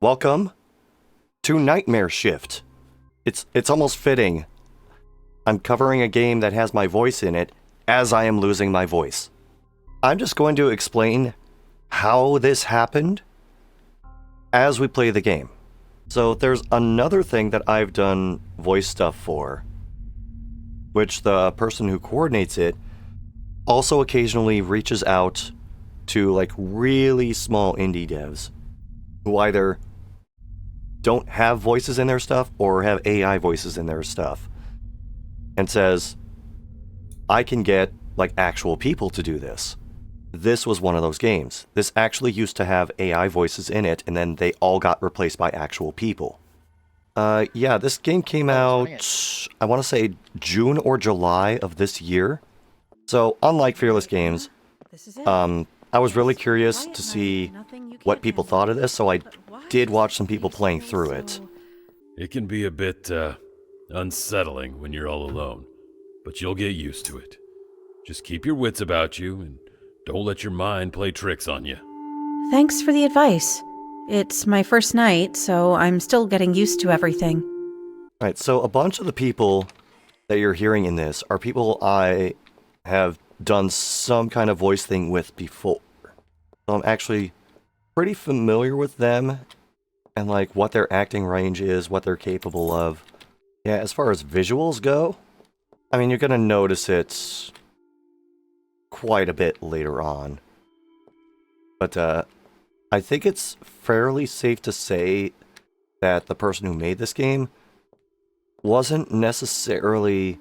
Welcome to Nightmare Shift. It's almost fitting. I'm covering a game that has my voice in it as I am losing my voice. I'm just going to explain how this happened as we play the game. So there's another thing that I've done voice stuff for, which the person who coordinates it also occasionally reaches out to like really small indie devs who either don't have voices in their stuff or have AI voices in their stuff and says, I can get like actual people to do this. This was one of those games. This actually used to have AI voices in it, and then they all got replaced by actual people. Yeah, this game came out, I want to say June or July of this year. So, unlike Fearless Games, I was really curious to see what people thought of this, so I did watch some people playing through it. It can be a bit, unsettling when you're all alone, but you'll get used to it. Just keep your wits about you and don't let your mind play tricks on you. Thanks for the advice. It's my first night, so I'm still getting used to everything. Right, so a bunch of the people that you're hearing in this are people I have done some kind of voice thing with before. So I'm actually pretty familiar with them and like what their acting range is, what they're capable of. Yeah, as far as visuals go, I mean, you're gonna notice it quite a bit later on. But I think it's fairly safe to say that the person who made this game wasn't necessarily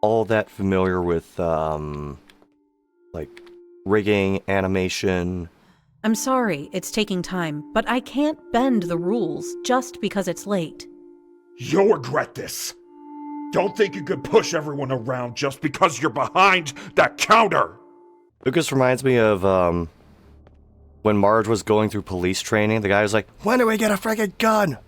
all that familiar with like rigging, animation. I'm sorry, it's taking time, but I can't bend the rules just because it's late. You'll regret this. Don't think you can push everyone around just because you're behind that counter. Lucas reminds me of when Marge was going through police training. The guy was like, "When do we get a friggin' gun?"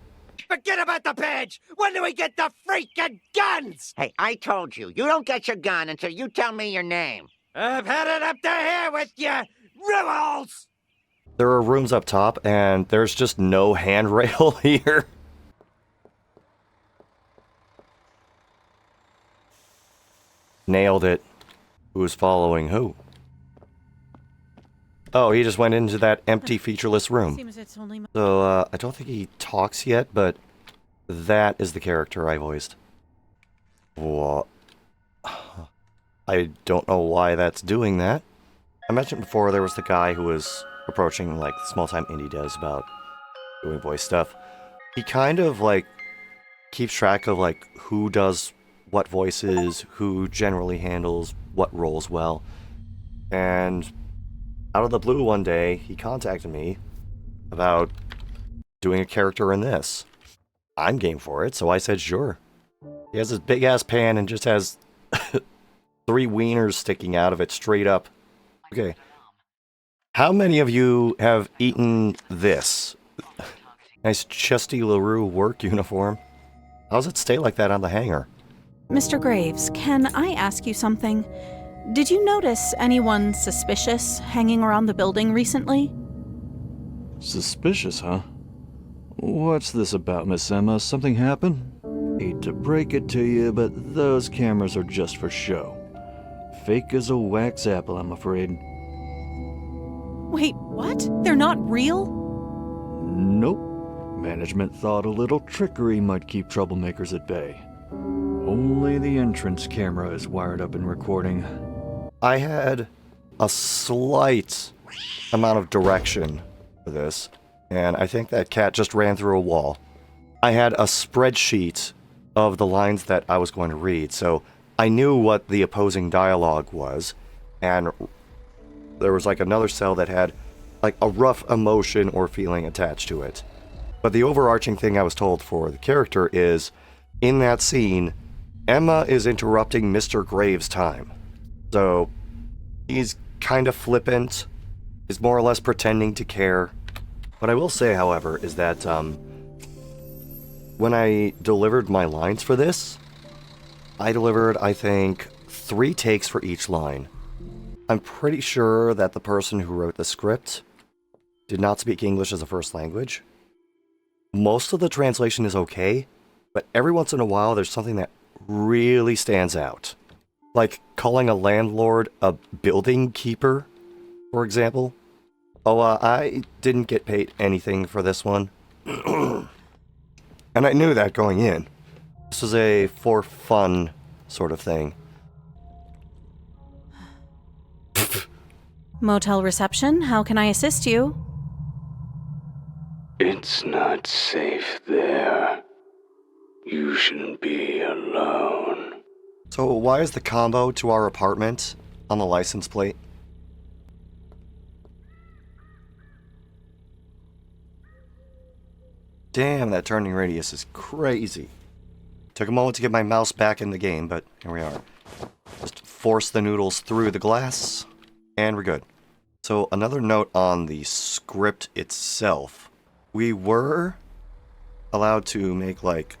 Forget about the badge! When do we get the freaking guns? Hey, I told you, you don't get your gun until you tell me your name. I've had it up to here with you, rules! There are rooms up top, and there's just no handrail here. Nailed it. Who's following who? Oh, he just went into that empty, featureless room. Seems it's only So, I don't think he talks yet, but that is the character I voiced. What? I don't know why that's doing that. I mentioned before there was the guy who was approaching, like, small-time indie devs about doing voice stuff. He kind of, like, keeps track of, like, who does what voices, who generally handles what roles well. And out of the blue one day, he contacted me about doing a character in this. I'm game for it, so I said sure. He has this big-ass pan and just has 3 wieners sticking out of it straight up. Okay. How many of you have eaten this? Nice Chesty LaRue work uniform. How does it stay like that on the hanger? Mr. Graves, can I ask you something? Did you notice anyone suspicious hanging around the building recently? Suspicious, huh? What's this about, Miss Emma? Something happened? Hate to break it to you, but those cameras are just for show. Fake as a wax apple, I'm afraid. Wait, what? They're not real? Nope. Management thought a little trickery might keep troublemakers at bay. Only the entrance camera is wired up and recording. I had a slight amount of direction for this, and I think that cat just ran through a wall. I had a spreadsheet of the lines that I was going to read, so I knew what the opposing dialogue was, and there was like another cell that had like a rough emotion or feeling attached to it. But the overarching thing I was told for the character is, in that scene, Emma is interrupting Mr. Graves' time. So, he's kind of flippant, is more or less pretending to care. What I will say, however, is that when I delivered my lines for this, I delivered, I think, 3 takes for each line. I'm pretty sure that the person who wrote the script did not speak English as a first language. most of the translation is okay, but every once in a while there's something that really stands out. Like calling a landlord a building keeper, for example. Oh, I didn't get paid anything for this one. And I knew that going in. This was a for fun sort of thing. Motel reception, how can I assist you? It's not safe there. You shouldn't be alone. So why is the combo to our apartment on the license plate? Damn, that turning radius is crazy. Took a moment to get my mouse back in the game, but here we are. Just force the noodles through the glass, and we're good. So another note on the script itself. We were allowed to make, like,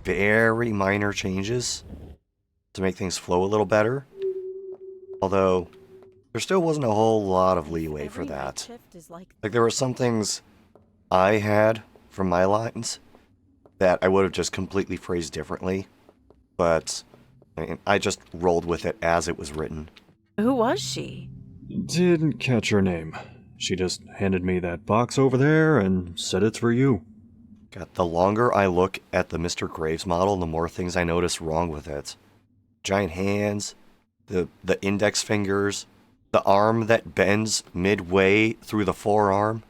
very minor changes to make things flow a little better. Although, there still wasn't a whole lot of leeway for that. Like, there were some things I had from my lines that I would have just completely phrased differently. But, I mean, I just rolled with it as it was written. Who was she? Didn't catch her name. She just handed me that box over there and said it's for you. God, the longer I look at the Mr. Graves model, the more things I notice wrong with it. Giant hands, the index fingers, the arm that bends midway through the forearm.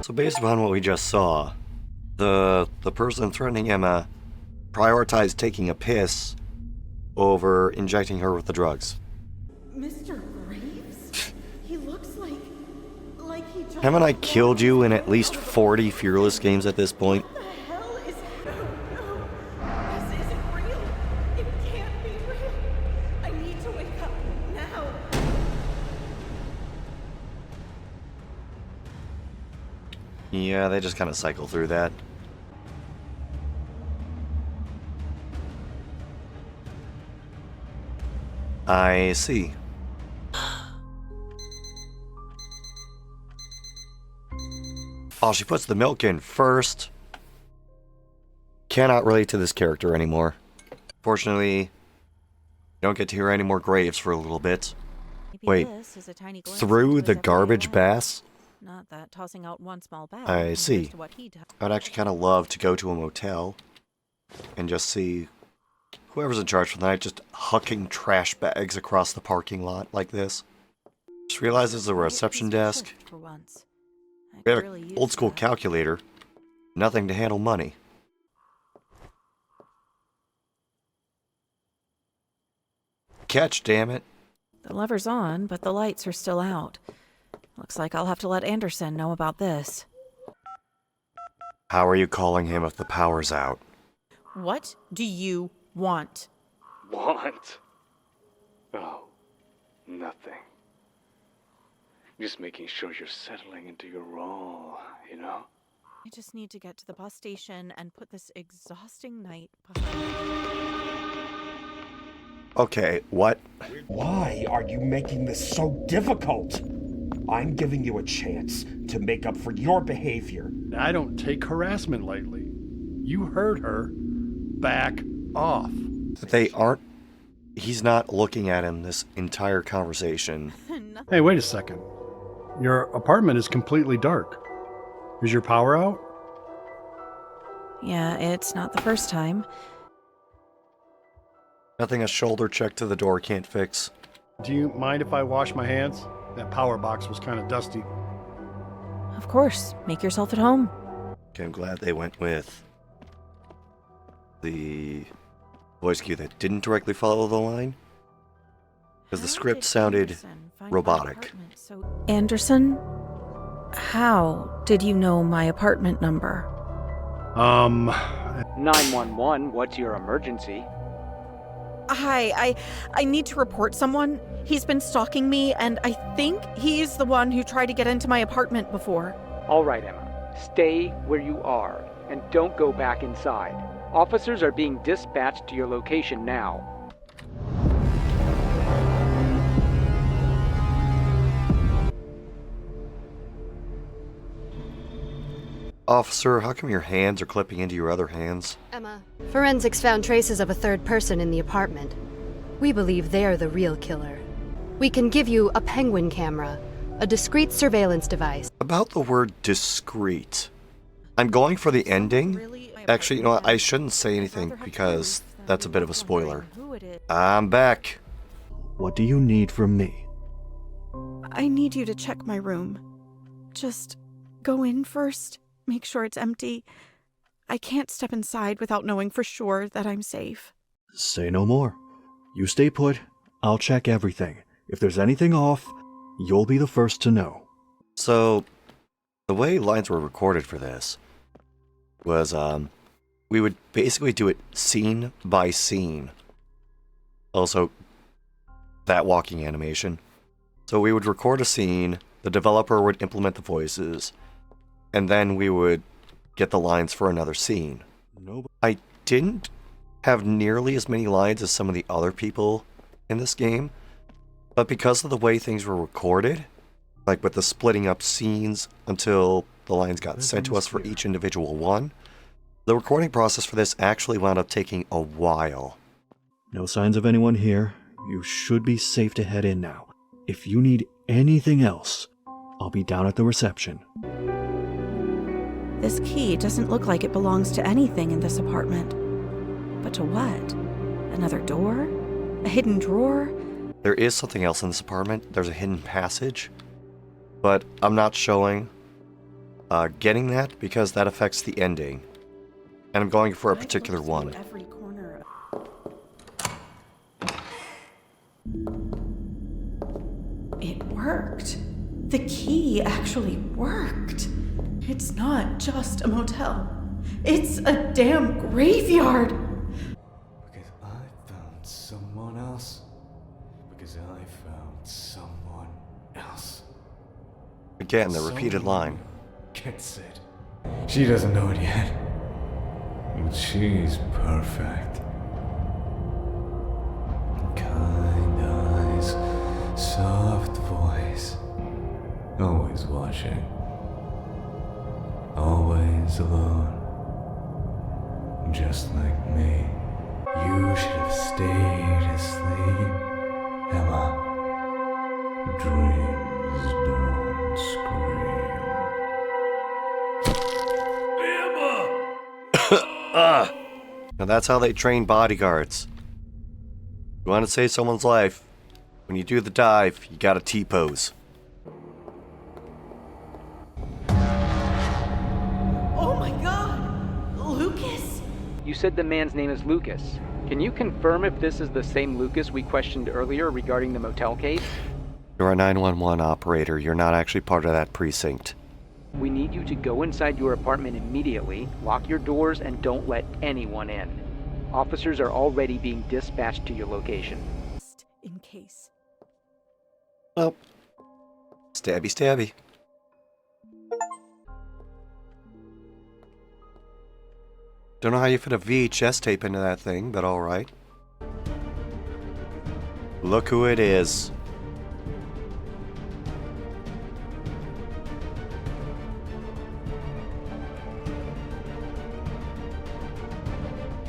So based upon what we just saw, the person threatening Emma prioritized taking a piss over injecting her with the drugs. Mr. Graves? He looks like he just... Haven't I killed you in at least 40 Fearless games at this point? What the hell is... No. This isn't real. It can't be real. I need to wake up now. Yeah, they just kind of cycle through that. I see. Oh, she puts the milk in first. Cannot relate to this character anymore. Fortunately, you don't get to hear any more Graves for a little bit. Maybe Wait, this is a tiny glimpse through into the his everyday garbage life. bass? Not that tossing out one small bag I compares see. to what he does. I'd actually kind of love to go to a motel and just see whoever's in charge for the night just hucking trash bags across the parking lot like this. Just realized there's a reception desk. For once. I We have could really an use old school that. calculator. Nothing to handle money. Catch, damn it. The lever's on, but the lights are still out. Looks like I'll have to let Anderson know about this. How are you calling him if the power's out? What do you want? Want? Oh, nothing. Just making sure you're settling into your role, you know? I just need to get to the bus station and put this exhausting night behind me. Okay, what? Why are you making this so difficult? I'm giving you a chance to make up for your behavior. I don't take harassment lightly. You heard her. Back off. They aren't. He's not looking at him this entire conversation. Hey, wait a second. Your apartment is completely dark. Is your power out? Yeah, it's not the first time. Nothing a shoulder check to the door can't fix. Do you mind if I wash my hands? That power box was kind of dusty. Of course, make yourself at home. Okay, I'm glad they went with the voice cue that didn't directly follow the line. Because the How script did sounded Anderson find my robotic. apartment Anderson? How did you know my apartment number? 911, what's your emergency? Hi, I need to report someone. He's been stalking me, and I think he's the one who tried to get into my apartment before. All right, Emma. Stay where you are, and don't go back inside. Officers are being dispatched to your location now. Officer, how come your hands are clipping into your other hands? Emma, forensics found traces of a third person in the apartment. We believe they're the real killer. We can give you a Penguin camera, a discreet surveillance device. About the word discreet. I'm going for the ending. Actually, you know what? I shouldn't say anything because that's a bit of a spoiler. I'm back. What do you need from me? I need you to check my room. Just go in first. Make sure it's empty. I can't step inside without knowing for sure that I'm safe. Say no more. You stay put. I'll check everything. If there's anything off, you'll be the first to know. So, the way lines were recorded for this was, we would basically do it scene by scene. Also, that walking animation. So we would record a scene, the developer would implement the voices, and then we would get the lines for another scene. I didn't have nearly as many lines as some of the other people in this game, but because of the way things were recorded, like with the splitting up scenes until the lines got sent to us for each individual one, the recording process for this actually wound up taking a while. No signs of anyone here. You should be safe to head in now. If you need anything else, I'll be down at the reception. This key doesn't look like it belongs to anything in this apartment. But to what? Another door? A hidden drawer? There is something else in this apartment. There's a hidden passage. But I'm not showing getting that because that affects the ending. And I'm going for a particular one. Every corner. It worked. The key actually worked. It's not just a motel. It's a damn graveyard. Because I found someone else. Because I found someone else. Again, the repeated line. Gets it. She doesn't know it yet. But she's perfect. Kind eyes, soft voice. Always watching. Always alone. Just like me. You should have stayed asleep. Emma. Dreams don't scream. Now that's how they train bodyguards. You want to save someone's life, when you do the dive, you gotta T-pose. Oh my god! Lucas? You said the man's name is Lucas. Can you confirm if this is the same Lucas we questioned earlier regarding the motel case? You're a 911 operator. You're not actually part of that precinct. We need you to go inside your apartment immediately, lock your doors, and don't let anyone in. Officers are already being dispatched to your location. Just in case. Oh. Stabby, stabby. Don't know how you fit a VHS tape into that thing, but alright. Look who it is.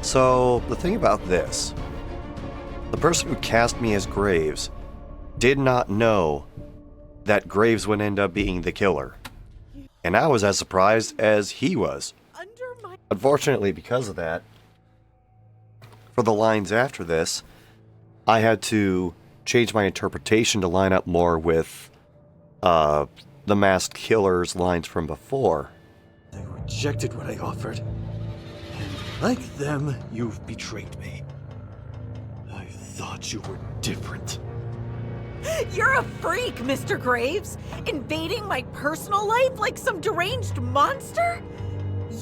So, the thing about this, the person who cast me as Graves did not know that Graves would end up being the killer. And I was as surprised as he was. Unfortunately, because of that, for the lines after this, I had to change my interpretation to line up more with the masked killer's lines from before. They rejected what I offered. Like them, you've betrayed me. I thought you were different. You're a freak, Mr. Graves! Invading my personal life like some deranged monster?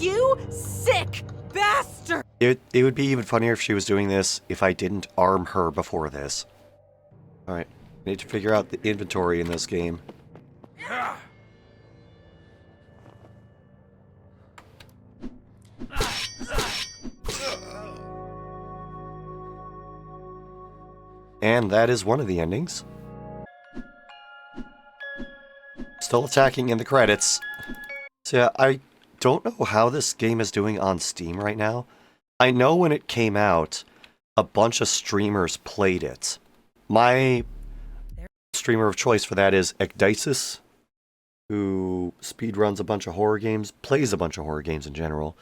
You sick bastard! It would be even funnier if she was doing this if I didn't arm her before this. Alright, I need to figure out the inventory in this game. And that is one of the endings. Still attacking in the credits. So yeah, I don't know how this game is doing on Steam right now. I know when it came out, a bunch of streamers played it. My streamer of choice for that is Ecdysis, who speedruns a bunch of horror games, plays a bunch of horror games in general.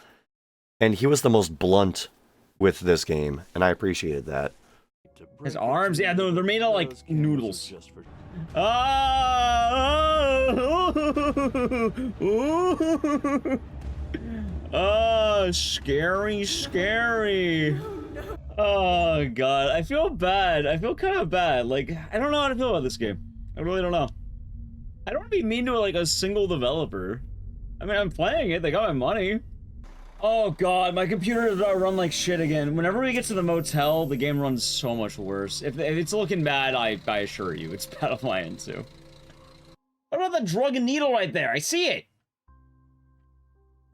And he was the most blunt with this game, and I appreciated that. His arms, yeah, they're made of like noodles. Scary, scary. Oh god, I feel bad. I feel kind of bad. Like, I don't know how to feel about this game. I really don't know. I don't want to be mean to like a single developer. I mean, I'm playing it. They got my money. Oh god, my computer does not run like shit again. Whenever we get to the motel, the game runs so much worse. If it's looking bad, I assure you, it's bad on my end too. What about the drug and needle right there? I see it!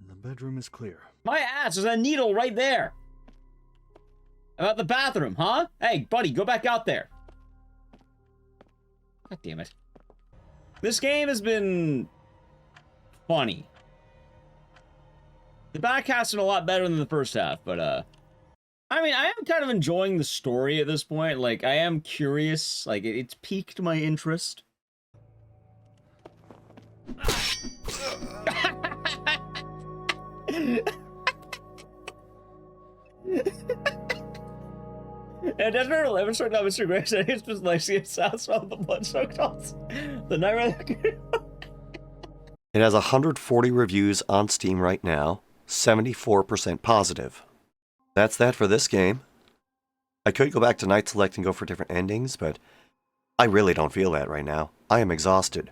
The bedroom is clear. My ass, there's a needle right there! About the bathroom, huh? Hey, buddy, go back out there. God damn it. This game has been funny. The back half's been a lot better than the first half, but, I mean, I am kind of enjoying the story at this point. Like, I am curious. Like, it's piqued my interest. And Desmond 11 struck out Mr. Gray said it's just like seeing sounds from the blood-soaked dolls. The nightmare. It has 140 reviews on Steam right now, 74% positive. That's that for this game. I could go back to Night Select and go for different endings, but I really don't feel that right now. I am exhausted.